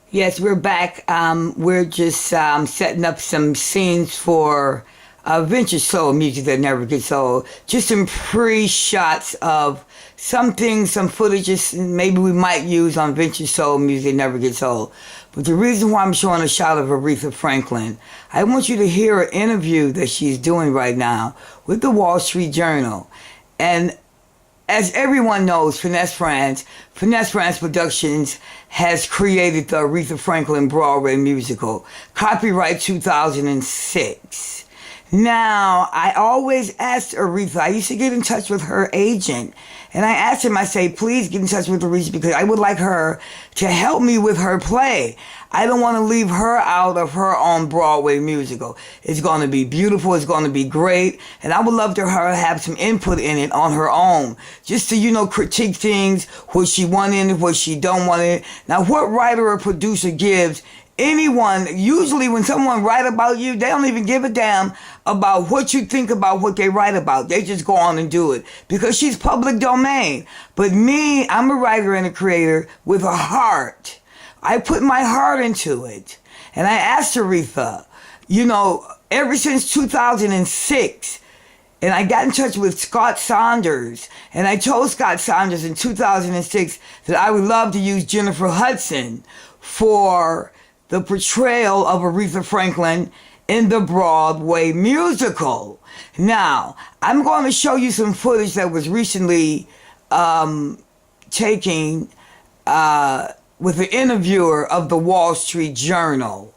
Yes, we're back. We're just setting up some scenes for vintage soul music that never gets old. Just some pre-shots of some things, some footages maybe we might use on vintage soul music that never gets old. But the reason why I'm showing a shot of Aretha Franklin, I want you to hear an interview that she's doing right now with the Wall Street Journal. And as everyone knows, Finesse France Productions has created the Aretha Franklin Broadway musical, copyright 2006. Now, I always asked Aretha, I used to get in touch with her agent, and I asked him, I say, please get in touch with Aretha because I would like her to help me with her play. I don't want to leave her out of her own Broadway musical. It's going to be beautiful. It's going to be great. And I would love to her have some input in it on her own. Just to, critique things, what she want in it, what she don't want in it. Now, what writer or producer gives anyone, usually when someone write about you, they don't even give a damn about what you think about what they write about. They just go on and do it because she's public domain. But me, I'm a writer and a creator with a heart. I put my heart into it. And I asked Aretha, ever since 2006, and I got in touch with Scott Saunders, and I told Scott Saunders in 2006 that I would love to use Jennifer Hudson for the portrayal of Aretha Franklin in the Broadway musical. Now, I'm going to show you some footage that was recently taken with the interviewer of the Wall Street Journal.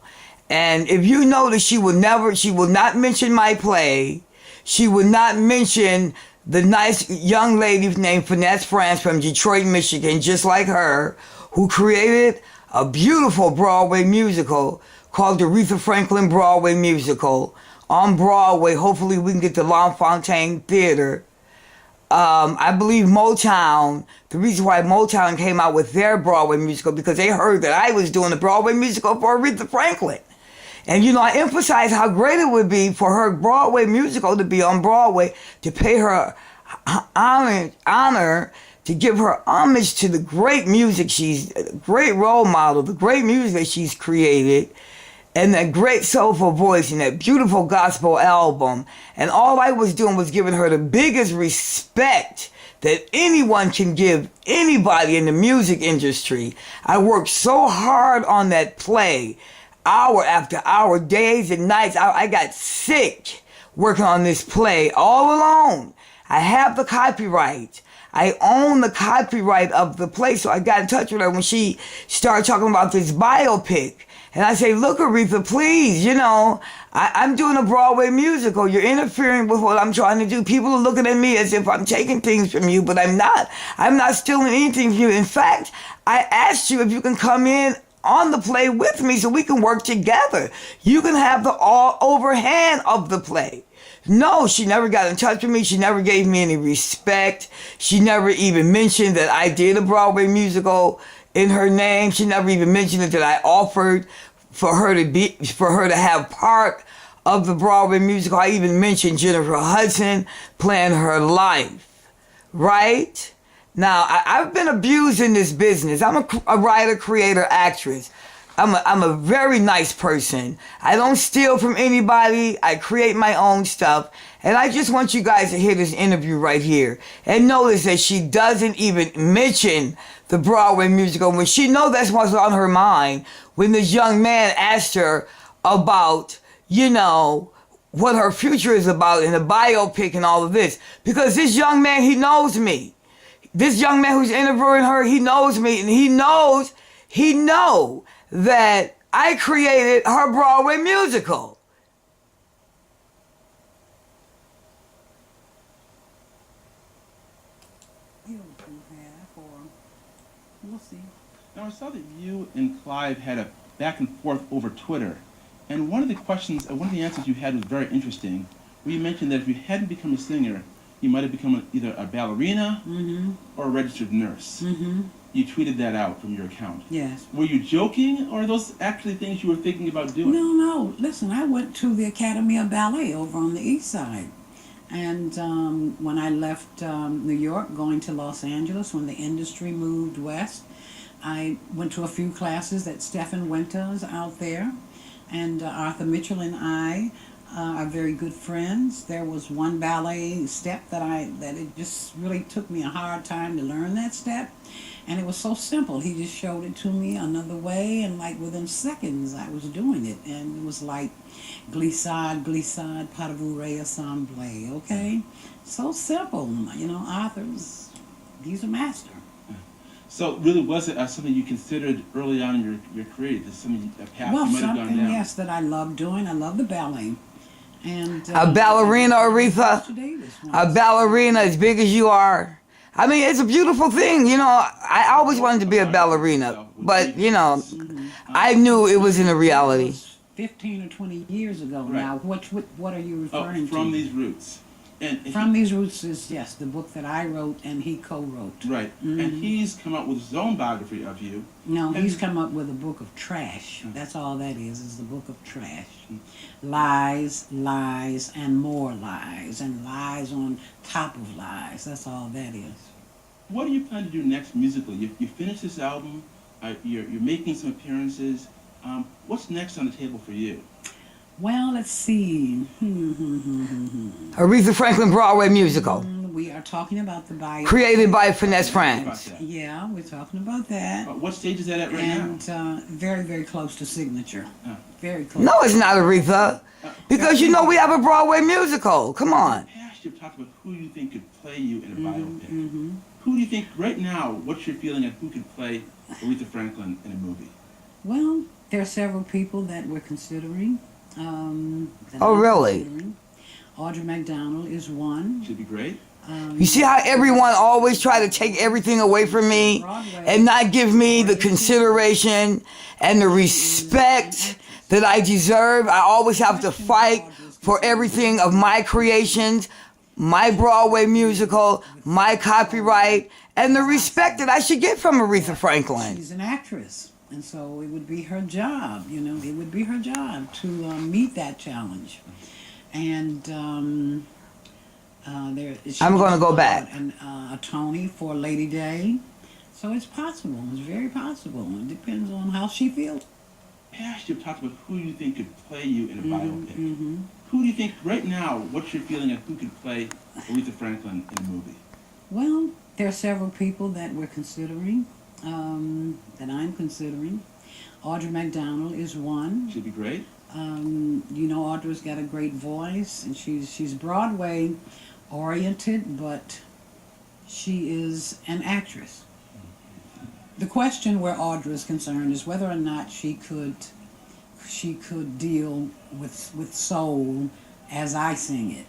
And if you notice, she will not mention my play. She would not mention the nice young lady named Finesse France from Detroit, Michigan, just like her, who created a beautiful Broadway musical called the Aretha Franklin Broadway Musical on Broadway. Hopefully we can get to L'Enfantin Theater. I believe Motown, the reason why Motown came out with their Broadway musical because they heard that I was doing the Broadway musical for Aretha Franklin. And I emphasize how great it would be for her Broadway musical to be on Broadway, to pay her honor, to give her homage to the great music she's, a great role model, the great music that she's created, and that great soulful voice and that beautiful gospel album. And all I was doing was giving her the biggest respect that anyone can give anybody in the music industry. I worked so hard on that play, hour after hour, days and nights. I got sick working on this play all alone. I have the copyright. I own the copyright of the play, so I got in touch with her when she started talking about this biopic. And I say, look, Aretha, please, I'm doing a Broadway musical. You're interfering with what I'm trying to do. People are looking at me as if I'm taking things from you, but I'm not. I'm not stealing anything from you. In fact, I asked you if you can come in on the play with me so we can work together. You can have the all overhand of the play. No, she never got in touch with me. She never gave me any respect. She never even mentioned that I did a Broadway musical in her name. She never even mentioned it that I offered for her to have part of the Broadway musical. I even mentioned Jennifer Hudson playing her life. Right? Now, I've been abused in this business. I'm a writer, creator, actress. I'm a very nice person. I don't steal from anybody. I create my own stuff. And I just want you guys to hear this interview right here. And notice that she doesn't even mention the Broadway musical when she knows that's what's on her mind when this young man asked her about, what her future is about in the biopic and all of this. Because this young man, he knows me. This young man who's interviewing her, he knows me, and he knows that I created her Broadway musical. We'll see. Now I saw that you and Clive had a back and forth over Twitter, and one of the answers you had was very interesting. Where you mentioned that if you hadn't become a singer, you might have become either a ballerina or a registered nurse. You tweeted that out from your account. Yes. Were you joking, or are those actually things you were thinking about doing? No. Listen, I went to the Academy of Ballet over on the East Side. And when I left New York, going to Los Angeles, when the industry moved west, I went to a few classes that Stephen Winters out there, and Arthur Mitchell and I are very good friends. There was one ballet step that it just really took me a hard time to learn that step, and it was so simple. He just showed it to me another way, and like within seconds I was doing it, and it was like glissade, glissade, pas de bourrée, assemblée. Okay, so simple. You know, he's a master. So really, was it something you considered early on in your career? Is something a path Well, you might have gone something, down? yes, that I love doing. I love the ballet. And A ballerina, Aretha? Mr. Davis A once. ballerina as big as you are. I mean, it's a beautiful thing. You know, I always wanted to be a ballerina. But, you know, I knew it wasn't a That reality. was 15 or 20 years ago Right. now. What are you Oh, referring to? from these roots. And From These Roots is, yes, the book that I wrote and he co-wrote. right. And he's come out with his own biography of you. No, And- he's come up with a book of trash. That's all that is the book of trash. Lies, lies, and more lies, and lies on top of lies. That's all that is. What do you plan to do next musically? You finished this album. You're making some appearances. What's next on the table for you? Well, let's see. Aretha Franklin Broadway musical, We are talking about the bio. created by Finesse About France. that. Yeah, we're talking about that. What stage is that at right now? And very, very close to signature. Very close. No, it's not Aretha. Because you know we have a Broadway musical. Come In on. the past, you've talked about who you think could play you in a biopic. Who do you think right now? What's your feeling of who could play Aretha Franklin in a movie? Well, there are several people that we're considering. Oh, really? Considering. Audra McDonald is one. Should be great. You see how everyone always try to take everything away from me and not give me the consideration and the respect that I deserve? I always have to fight for everything of my creations, my Broadway musical, my copyright, and the respect that I should get from Aretha Franklin. She's an actress. And so it would be her job, you know, it would be her job to meet that challenge. And I'm gonna go back. And a Tony for Lady Day. So it's possible. It's very possible. It depends on how she feels. Past, you've talked about who you think could play you in a biopic. Who do you think right now? What's your feeling of who could play Aretha Franklin in a movie? Well, there are several people that we're considering, that I'm considering. Audra McDonald is one. Should be great. You know, Audra's got a great voice, and she's Broadway oriented, but she is an actress. The question where Audra is concerned is whether or not she could deal with soul as I sing it.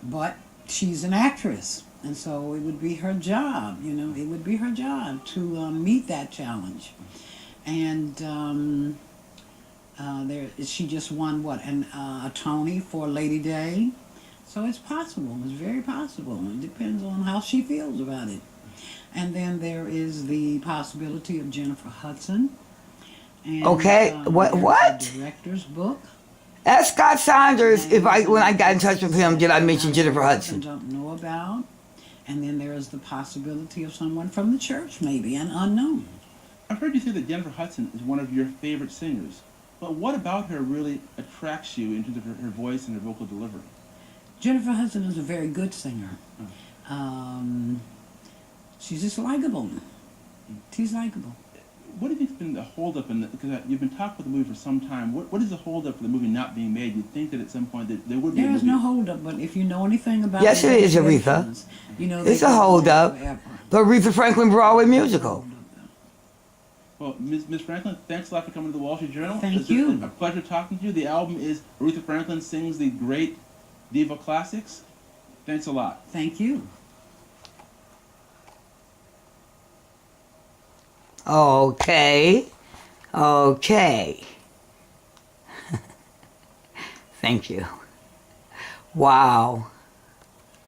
But she's an actress, and so it would be her job, you know, it would be her job to meet that challenge. And she just won a Tony for Lady Day. So it's possible, it's very possible. It depends on how she feels about it. And then there is the possibility of Jennifer Hudson. And, Okay, there's what? the director's book. Ask Scott Saunders when I got in touch with him, did I mention Jennifer I Hudson? don't know about. And then there is the possibility of someone from the church, maybe, an unknown. I've heard you say that Jennifer Hudson is one of your favorite singers. But what about her really attracts you in terms of her voice and her vocal delivery? Jennifer Hudson is a very good singer. She's just likable. She's likable. What do you think's been the holdup in because you've been talking about the movie for some time. What is the holdup for the movie not being made? You'd think that at some point that there would be a There is movie. no holdup, but if you know anything about Yes, it is, Aretha. negotiations, you know It's they a go on holdup. forever. The Aretha Franklin Broadway musical. Well, Ms. Franklin, thanks a lot for coming to the Wall Street Journal. Thank It's been you. a pleasure talking to you. The album is Aretha Franklin Sings the Great Diva Classics. Thanks a lot. Thank you. Okay. Okay. Thank you. Wow.